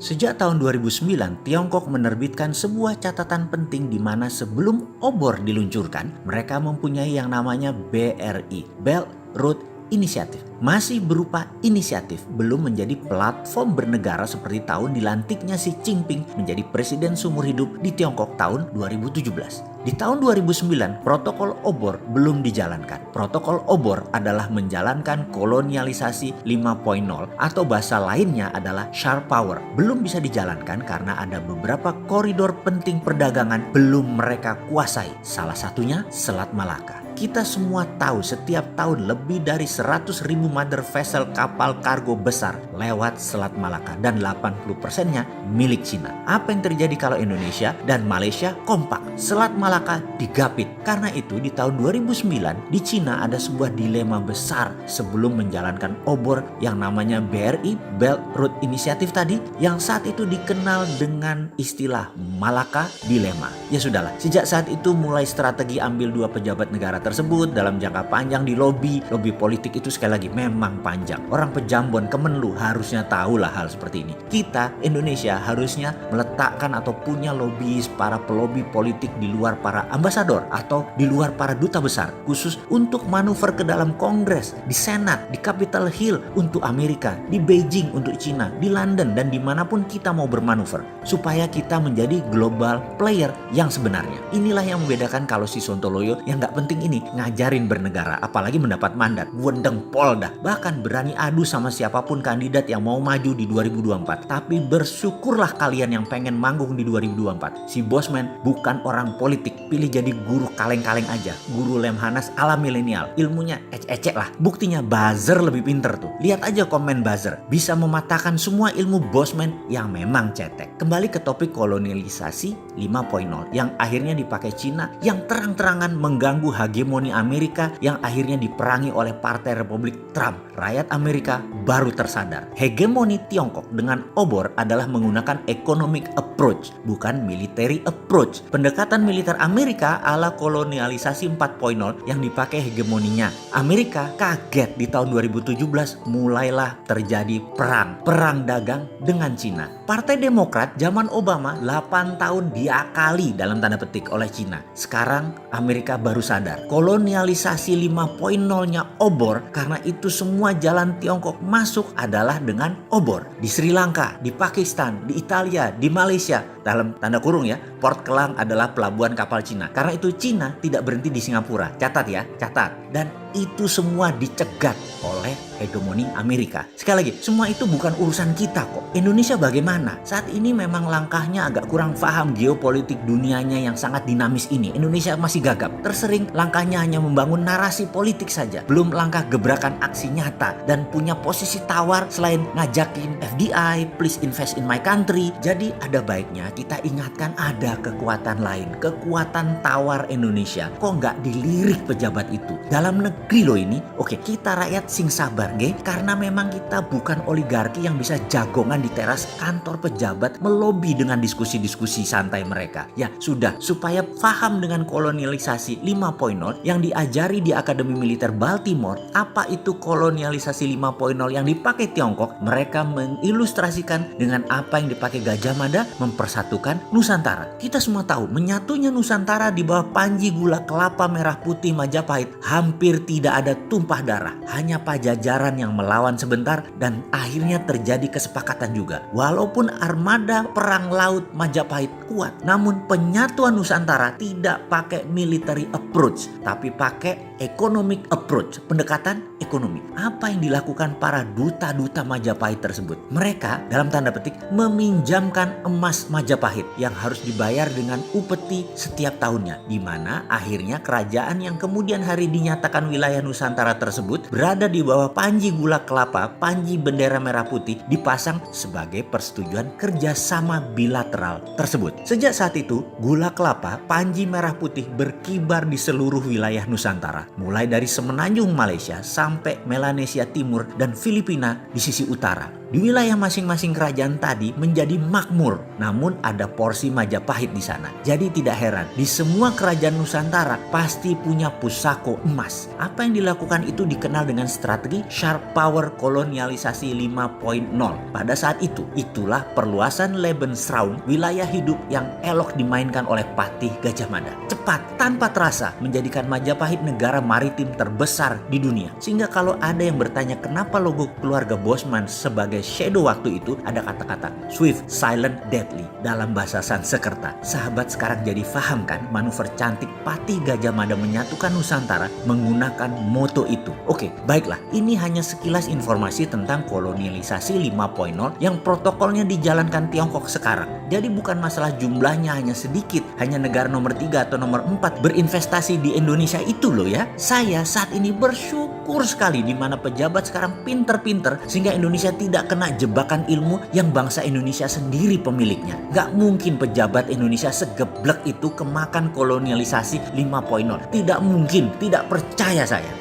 Sejak tahun 2009, Tiongkok menerbitkan sebuah catatan penting di mana sebelum obor diluncurkan, mereka mempunyai yang namanya BRI, Belt Road Initiative. Masih berupa inisiatif, belum menjadi platform bernegara seperti tahun dilantiknya Xi Jinping menjadi presiden seumur hidup di Tiongkok tahun 2017. Di tahun 2009, protokol obor belum dijalankan. Protokol obor adalah menjalankan kolonialisasi 5.0 atau bahasa lainnya adalah sharp power. Belum bisa dijalankan karena ada beberapa koridor penting perdagangan belum mereka kuasai. Salah satunya Selat Malaka. Kita semua tahu setiap tahun lebih dari 100.000 mother vessel kapal kargo besar lewat Selat Malaka dan 80%-nya milik Cina. Apa yang terjadi kalau Indonesia dan Malaysia kompak? Selat Malaka digapit. Karena itu di tahun 2009 di Cina ada sebuah dilema besar sebelum menjalankan obor yang namanya BRI, Belt Road Initiative tadi, yang saat itu dikenal dengan istilah Malaka Dilema. Ya sudahlah, sejak saat itu mulai strategi ambil dua pejabat negara tersebut dalam jangka panjang di lobi politik itu sekali lagi memang panjang. Orang pejambon Kemenlu harusnya tahulah hal seperti ini. Kita Indonesia harusnya meletakkan atau punya lobbyis, para pelobi politik di luar para ambasador atau di luar para duta besar khusus untuk manuver ke dalam Kongres, di Senat, di Capitol Hill untuk Amerika, di Beijing untuk Cina, di London dan dimanapun kita mau bermanuver supaya kita menjadi global player yang sebenarnya. Inilah yang membedakan kalau si Sontoloyo yang gak penting ini ngajarin bernegara, apalagi mendapat mandat, wendeng polda, bahkan berani adu sama siapapun kandidat yang mau maju di 2024. Tapi bersyukurlah kalian yang pengen manggung di 2024. Si Bosman bukan orang politik, pilih jadi guru kaleng-kaleng aja, guru Lemhanas ala milenial, ilmunya ecek-ecek lah. Buktinya buzzer lebih pinter tuh. Lihat aja komen buzzer, bisa mematahkan semua ilmu Bosman yang memang cetek. Kembali ke topik kolonialisasi 5.0 yang akhirnya dipakai Cina, yang terang-terangan mengganggu hegemoni Amerika, yang akhirnya diperangi oleh Partai Republik Trump. Rakyat Amerika baru tersadar. Hegemoni Tiongkok dengan obor adalah menggunakan economic approach, bukan military approach. Pendekatan militer Amerika ala kolonialisasi 4.0 yang dipakai hegemoninya. Amerika kaget di tahun 2017 mulailah terjadi perang dagang dengan Cina. Partai Demokrat zaman Obama 8 tahun diakali dalam tanda petik oleh Cina. Sekarang Amerika baru sadar kolonialisasi 5.0-nya obor, karena itu semua jalan Tiongkok masuk adalah dengan obor. Di Sri Lanka, di Pakistan, di Italia, di Malaysia, dalam tanda kurung ya, Port Kelang adalah pelabuhan kapal Cina. Karena itu Cina tidak berhenti di Singapura. Catat ya, catat. Dan itu semua dicegat oleh hegemoni Amerika. Sekali lagi, semua itu bukan urusan kita kok. Indonesia bagaimana? Saat ini memang langkahnya agak kurang paham geopolitik dunianya yang sangat dinamis ini. Indonesia masih gagap. Tersering langkahnya hanya membangun narasi politik saja. Belum langkah gebrakan aksi nyata. Dan punya posisi tawar selain ngajakin FDI, please invest in my country. Jadi ada baiknya kita ingatkan ada kekuatan lain. Kekuatan tawar Indonesia. Kok nggak dilirik pejabat itu? Dalam negeri loh ini. Oke, kita rakyat sing sabar nggih, karena memang kita bukan oligarki yang bisa jagongan di teras kantor pejabat melobi dengan diskusi-diskusi santai mereka. Ya sudah, supaya paham dengan kolonialisasi 5.0 yang diajari di Akademi Militer Baltimore, apa itu kolonialisasi 5.0 yang dipakai Tiongkok, mereka mengilustrasikan dengan apa yang dipakai Gajah Mada, mempersatukan Nusantara. Kita semua tahu menyatunya Nusantara di bawah panji gula kelapa merah putih Majapahit hampir tidak ada tumpah darah. Hanya Pajajaran yang melawan sebentar dan akhirnya terjadi kesepakatan juga. Walaupun armada perang laut Majapahit kuat, namun penyatuan Nusantara tidak pakai military approach, tapi pakai economic approach, pendekatan ekonomi. Apa yang dilakukan para duta-duta Majapahit tersebut? Mereka dalam tanda petik meminjamkan emas Majapahit yang harus dibayar dengan upeti setiap tahunnya, di mana akhirnya kerajaan yang kemudian hari dinyatakan wilayah Nusantara tersebut berada di bawah panji gula kelapa, panji bendera merah putih dipasang sebagai persetujuan kerjasama bilateral tersebut. Sejak saat itu, gula kelapa, panji merah putih berkibar di seluruh wilayah Nusantara. Mulai dari semenanjung Malaysia sampai Melanesia Timur dan Filipina di sisi utara. Di wilayah masing-masing kerajaan tadi menjadi makmur, namun ada porsi Majapahit di sana. Jadi tidak heran, di semua kerajaan Nusantara pasti punya pusako emas. Apa yang dilakukan itu dikenal dengan strategi sharp power kolonialisasi 5.0. Pada saat itu, itulah perluasan Lebensraum, wilayah hidup yang elok dimainkan oleh Patih Gajah Mada. Cepat, tanpa terasa, menjadikan Majapahit negara maritim terbesar di dunia. Sehingga kalau ada yang bertanya kenapa logo keluarga Bosman sebagai shadow waktu itu, ada kata-kata swift, silent, deadly dalam bahasa Sanskerta. Sahabat sekarang jadi paham kan manuver cantik Patih Gajah Mada menyatukan Nusantara menggunakan moto itu. Oke, baiklah, ini hanya sekilas informasi tentang kolonialisasi 5.0 yang protokolnya dijalankan Tiongkok sekarang. Jadi bukan masalah jumlahnya hanya sedikit, hanya negara nomor 3 atau nomor 4 berinvestasi di Indonesia itu loh ya. Saya saat ini bersyukur sekali di mana pejabat sekarang pinter-pinter sehingga Indonesia tidak kena jebakan ilmu yang bangsa Indonesia sendiri pemiliknya. Gak mungkin pejabat Indonesia segeblek itu kemakan kolonialisasi 5.0. Tidak mungkin, tidak percaya saya.